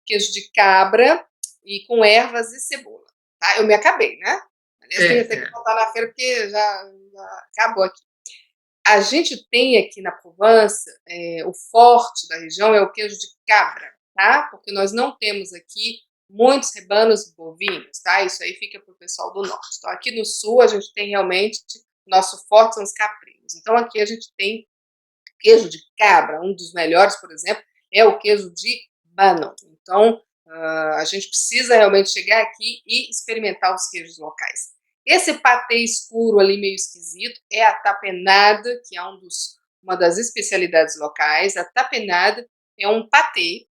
Speaker 2: queijo de cabra e com ervas e cebola. Tá? Eu me acabei, né? Aliás, tenho até que voltar na feira porque já acabou aqui. A gente tem aqui na Provence, o forte da região é o queijo de cabra, tá? Porque nós não temos aqui muitos rebanos bovinos, tá? Isso aí fica para o pessoal do norte. Então, aqui no sul, a gente tem realmente, nosso forte são os caprinos. Então, aqui a gente tem queijo de cabra, um dos melhores, por exemplo, é o queijo de Banon. Então, a gente precisa realmente chegar aqui e experimentar os queijos locais. Esse patê escuro ali, meio esquisito, é a tapenade, que é uma das especialidades locais. A tapenade é um patê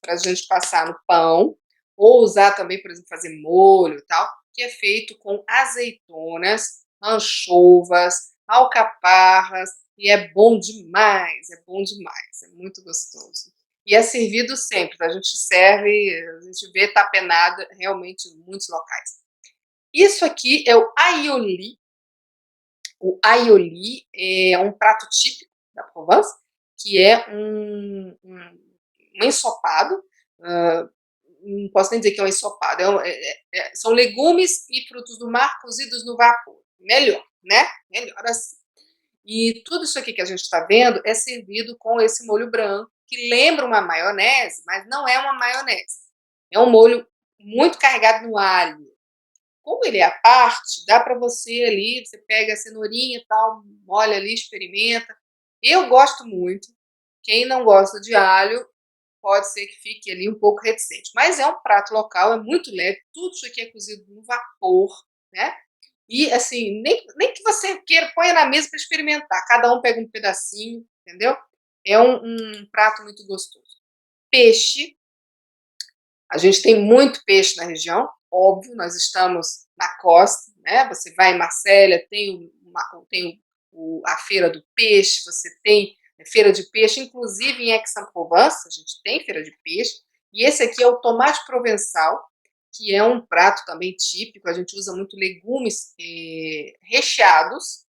Speaker 2: para a gente passar no pão, ou usar também, por exemplo, fazer molho e tal, que é feito com azeitonas, anchovas, alcaparras, e é bom demais, é muito gostoso. E é servido sempre, a gente serve, a gente vê tapenada realmente em muitos locais. Isso aqui é o aioli. O aioli é um prato típico da Provence, que é um ensopado, não posso nem dizer que é um ensopado, são legumes e frutos do mar cozidos no vapor. Melhor, né? Melhor assim. E tudo isso aqui que a gente está vendo é servido com esse molho branco, que lembra uma maionese, mas não é uma maionese. É um molho muito carregado no alho. Como ele é à parte, dá para você ali, você pega a cenourinha e tal, molha ali, experimenta. Eu gosto muito. Quem não gosta de alho, pode ser que fique ali um pouco reticente. Mas é um prato local, é muito leve, tudo isso aqui é cozido no vapor, né? E assim, nem que você queira, ponha na mesa para experimentar. Cada um pega um pedacinho, entendeu? É um prato muito gostoso. Peixe, a gente tem muito peixe na região, óbvio, nós estamos na costa, né? Você vai em Marselha, tem a feira do peixe, você tem feira de peixe, inclusive em Aix-en-Provence, a gente tem feira de peixe, e esse aqui é o tomate provençal, que é um prato também típico, a gente usa muito legumes recheados,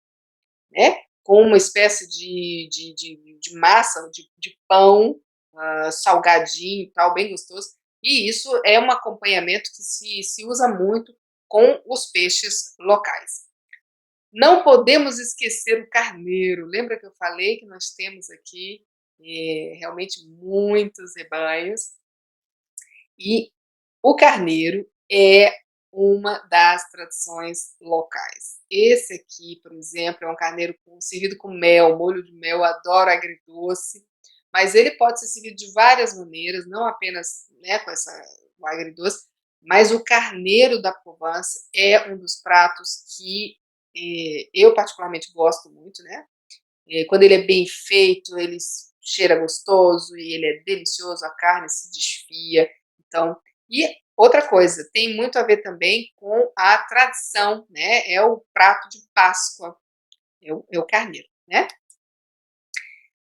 Speaker 2: né? Com uma espécie de massa, de pão, salgadinho e tal, bem gostoso. E isso é um acompanhamento que se usa muito com os peixes locais. Não podemos esquecer o carneiro. Lembra que eu falei que nós temos aqui realmente muitos rebanhos? E o carneiro é uma das tradições locais. Esse aqui, por exemplo, é um carneiro servido com mel, molho de mel, eu adoro agridoce, mas ele pode ser servido de várias maneiras, não apenas, né, com agridoce, mas o carneiro da Provence é um dos pratos que eu particularmente gosto muito, né? Quando ele é bem feito, ele cheira gostoso e ele é delicioso, a carne se desfia. Então, e outra coisa, tem muito a ver também com a tradição, né? É o prato de Páscoa, é o carneiro, né?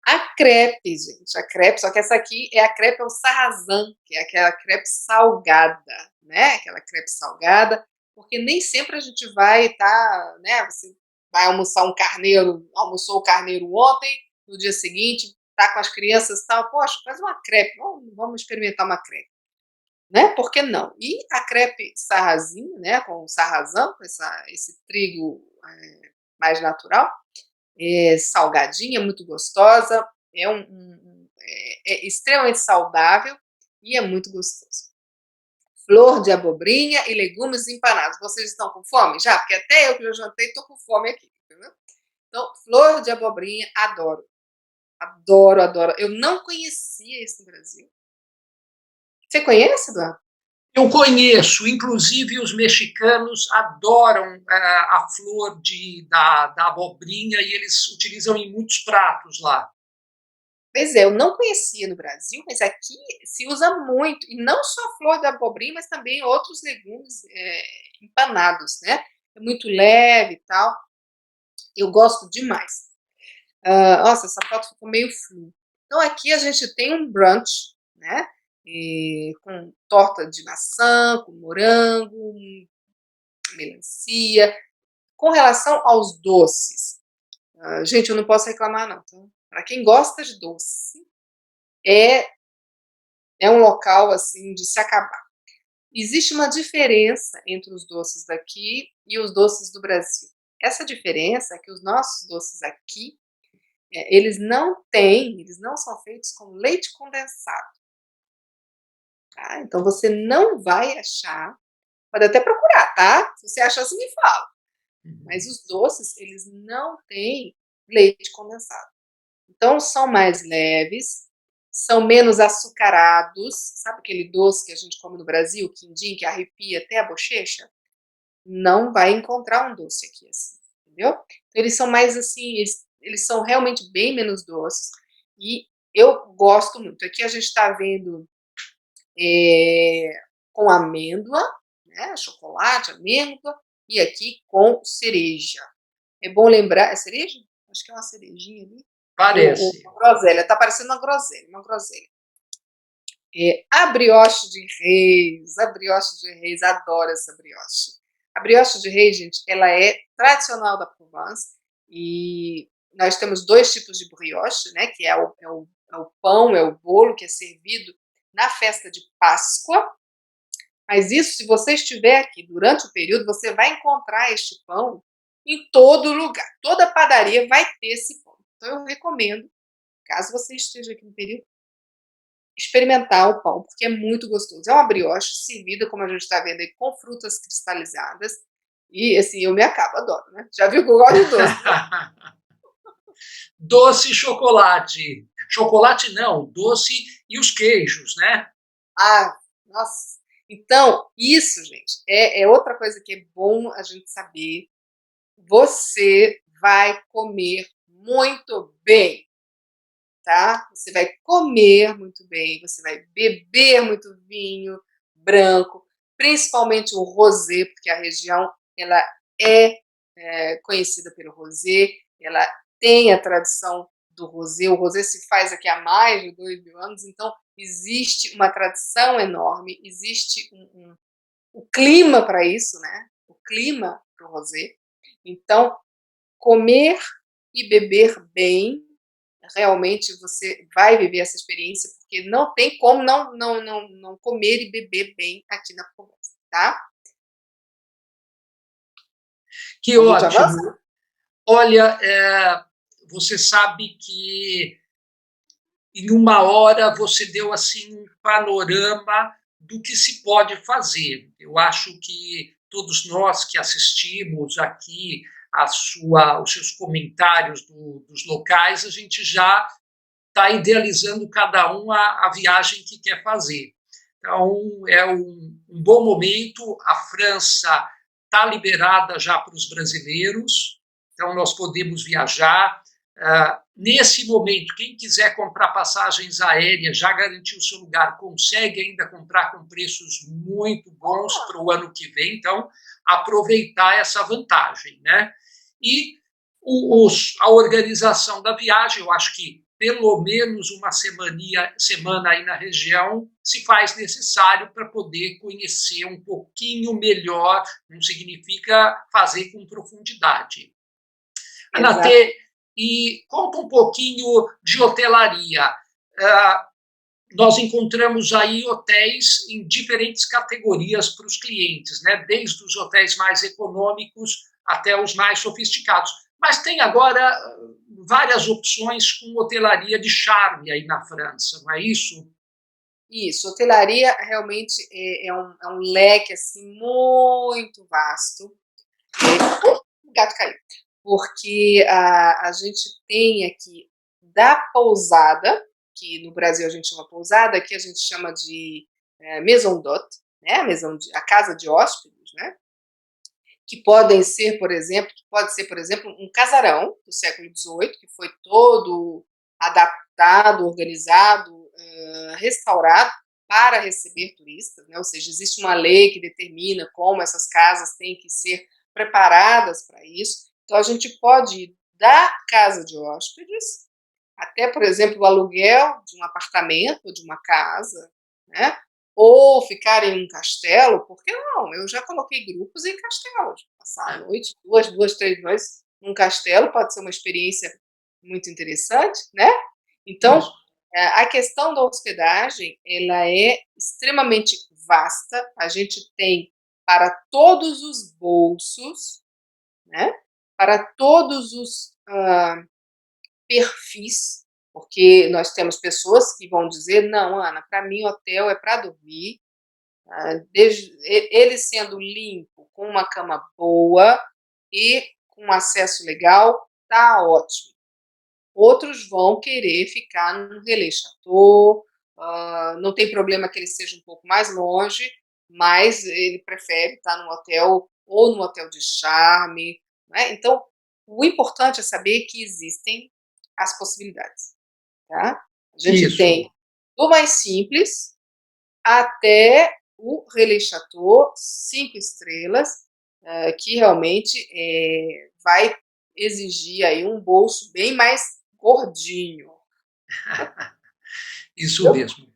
Speaker 2: A crepe, gente, a crepe, só que essa aqui é a crepe ao sarrasin, que é aquela crepe salgada, né? Aquela crepe salgada, porque nem sempre a gente vai estar, né? Você vai almoçar um carneiro, almoçou o carneiro ontem, no dia seguinte, tá com as crianças e tal, poxa, faz uma crepe, vamos experimentar uma crepe, né? Por que não? E a crepe sarrasin, né? Com o sarrasin, com esse trigo mais natural, salgadinha, muito gostosa, é extremamente saudável e é muito gostoso. Flor de abobrinha e legumes empanados. Vocês estão com fome já? Porque até eu que já jantei estou com fome aqui, entendeu? Então, flor de abobrinha, adoro. Adoro, adoro. Eu não conhecia isso no Brasil. Você conhece, Eduardo?
Speaker 1: Eu conheço, inclusive os mexicanos adoram a flor da abobrinha e eles utilizam em muitos pratos lá.
Speaker 2: Pois é, eu não conhecia no Brasil, mas aqui se usa muito, e não só a flor da abobrinha, mas também outros legumes empanados, né? É muito leve e tal. Eu gosto demais. Nossa, essa foto ficou meio flu. Então aqui a gente tem um brunch, né? Com torta de maçã, com morango, melancia. Com relação aos doces, gente, eu não posso reclamar não. Tá? Para quem gosta de doce, é um local assim de se acabar. Existe uma diferença entre os doces daqui e os doces do Brasil. Essa diferença é que os nossos doces aqui, eles não são feitos com leite condensado. Tá? Então você não vai achar, pode até procurar, tá? Se você achar, você me fala. Mas os doces, eles não têm leite condensado. Então são mais leves, são menos açucarados, sabe aquele doce que a gente come no Brasil, quindim, que arrepia até a bochecha? Não vai encontrar um doce aqui assim, entendeu? Então, eles são mais assim, eles são realmente bem menos doces e eu gosto muito. Aqui a gente está vendo com amêndoa, né, chocolate, amêndoa, e aqui com cereja. É bom lembrar, é cereja? Acho que é uma cerejinha ali.
Speaker 1: Parece.
Speaker 2: Uma groselha, tá parecendo uma groselha, uma groselha. A brioche de reis, adoro essa brioche. A brioche de reis, gente, ela é tradicional da Provence e nós temos dois tipos de brioche, né, que é o pão, é o bolo que é servido na festa de Páscoa, mas isso, se você estiver aqui durante o período, você vai encontrar este pão em todo lugar. Toda padaria vai ter esse pão. Então, eu recomendo, caso você esteja aqui no período, experimentar o pão, porque é muito gostoso. É uma brioche servida, como a gente está vendo aí, com frutas cristalizadas. E, assim, eu me acabo, adoro, né? Já viu que eu gosto de doce, né?
Speaker 1: Doce e chocolate. Chocolate não, doce e os queijos, né?
Speaker 2: Ah, nossa. Então, isso, gente, é outra coisa que é bom a gente saber. Você vai comer muito bem, tá? Você vai comer muito bem, você vai beber muito vinho branco, principalmente o rosé, porque a região ela conhecida pelo rosé, ela tem a tradição do rosé. O rosé se faz aqui há mais de 2.000 anos, então existe uma tradição enorme, existe um clima para isso, né? O clima para o rosé. Então, comer e beber bem, realmente você vai viver essa experiência, porque não tem como não comer e beber bem aqui na Provence, tá?
Speaker 1: Que
Speaker 2: A gente avança?
Speaker 1: ótimo. Olha, você sabe que em uma hora você deu assim um panorama do que se pode fazer. Eu acho que todos nós que assistimos aqui os seus comentários dos locais, a gente já está idealizando cada um a viagem que quer fazer. Então, é um bom momento. A França está liberada já para os brasileiros, então nós podemos viajar. Nesse momento, quem quiser comprar passagens aéreas, já garantiu o seu lugar, consegue ainda comprar com preços muito bons para o ano que vem, então aproveitar essa vantagem, né? E a organização da viagem, eu acho que pelo menos uma semana aí na região se faz necessário para poder conhecer um pouquinho melhor, não significa fazer com profundidade.
Speaker 2: Exato.
Speaker 1: Anatê, e conta um pouquinho de hotelaria. Nós encontramos aí hotéis em diferentes categorias para os clientes, né? Desde os hotéis mais econômicos até os mais sofisticados. Mas tem agora várias opções com hotelaria de charme aí na França, não é isso?
Speaker 2: Isso, hotelaria realmente é um leque assim, muito vasto. O gato caiu. Porque a gente tem aqui da pousada, que no Brasil a gente chama pousada, aqui a gente chama de maison d'hôte, né? A casa de hóspedes, né? Que podem ser, por exemplo, um casarão do século XVIII, que foi todo adaptado, organizado, restaurado para receber turistas, né? Ou seja, existe uma lei que determina como essas casas têm que ser preparadas para isso. Então, a gente pode ir da casa de hóspedes até, por exemplo, o aluguel de um apartamento ou de uma casa, né? Ou ficar em um castelo, por que não? Eu já coloquei grupos em castelos, passar a noite, duas, 3 noites num castelo, pode ser uma experiência muito interessante, né? Então,
Speaker 1: Isso.
Speaker 2: a questão da hospedagem, ela é extremamente vasta, a gente tem para todos os bolsos, né? Para todos os perfis, porque nós temos pessoas que vão dizer: não, Ana, para mim hotel é para dormir, ele sendo limpo, com uma cama boa e com acesso legal, tá ótimo. Outros vão querer ficar no Relais Chateau, não tem problema que ele seja um pouco mais longe, mas ele prefere estar num hotel ou num hotel de charme, né? Então, o importante é saber que existem as possibilidades, tá? A gente
Speaker 1: Isso.
Speaker 2: tem do mais simples até o Relais Chateau, 5 estrelas, que realmente vai exigir aí um bolso bem mais gordinho.
Speaker 1: Isso
Speaker 2: Entendeu?
Speaker 1: mesmo.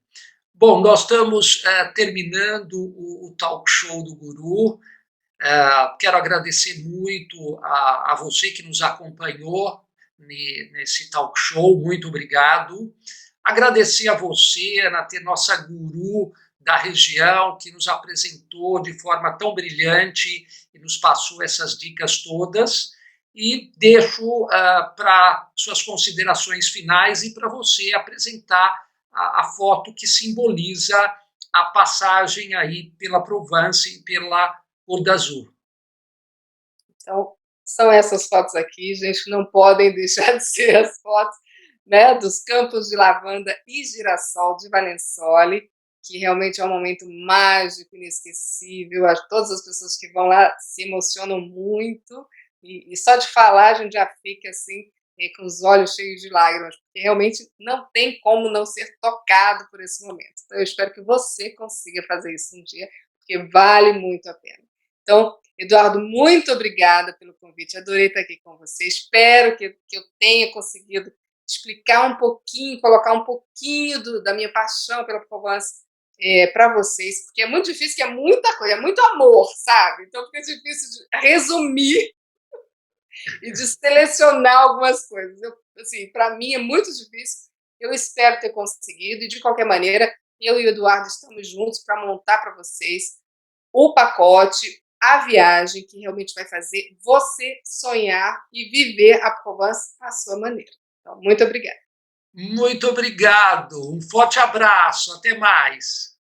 Speaker 1: Bom, nós estamos terminando o talk show do Guru. Quero agradecer muito a você que nos acompanhou nesse talk show. Muito obrigado. Agradecer a você, Ana, nossa guru da região, que nos apresentou de forma tão brilhante e nos passou essas dicas todas. E deixo para suas considerações finais e para você apresentar a foto que simboliza a passagem aí pela Provence e pela Côte d'Azur.
Speaker 2: Então, são essas fotos aqui, gente, não podem deixar de ser as fotos, né, dos campos de lavanda e girassol de Valensole, que realmente é um momento mágico, inesquecível. Todas as pessoas que vão lá se emocionam muito, e só de falar a gente já fica assim, com os olhos cheios de lágrimas, porque realmente não tem como não ser tocado por esse momento. Então, eu espero que você consiga fazer isso um dia, porque vale muito a pena. Então, Eduardo, muito obrigada pelo convite, adorei estar aqui com você. Espero que eu tenha conseguido explicar um pouquinho, colocar um pouquinho da minha paixão pela Provence para vocês, porque é muito difícil, que é muita coisa, é muito amor, sabe? Então fica difícil de resumir e de selecionar algumas coisas. Assim, para mim é muito difícil, eu espero ter conseguido, e de qualquer maneira, eu e o Eduardo estamos juntos para montar para vocês o pacote, a viagem que realmente vai fazer você sonhar e viver a Provence à sua maneira. Então, muito obrigada.
Speaker 1: Muito obrigado. Um forte abraço. Até mais.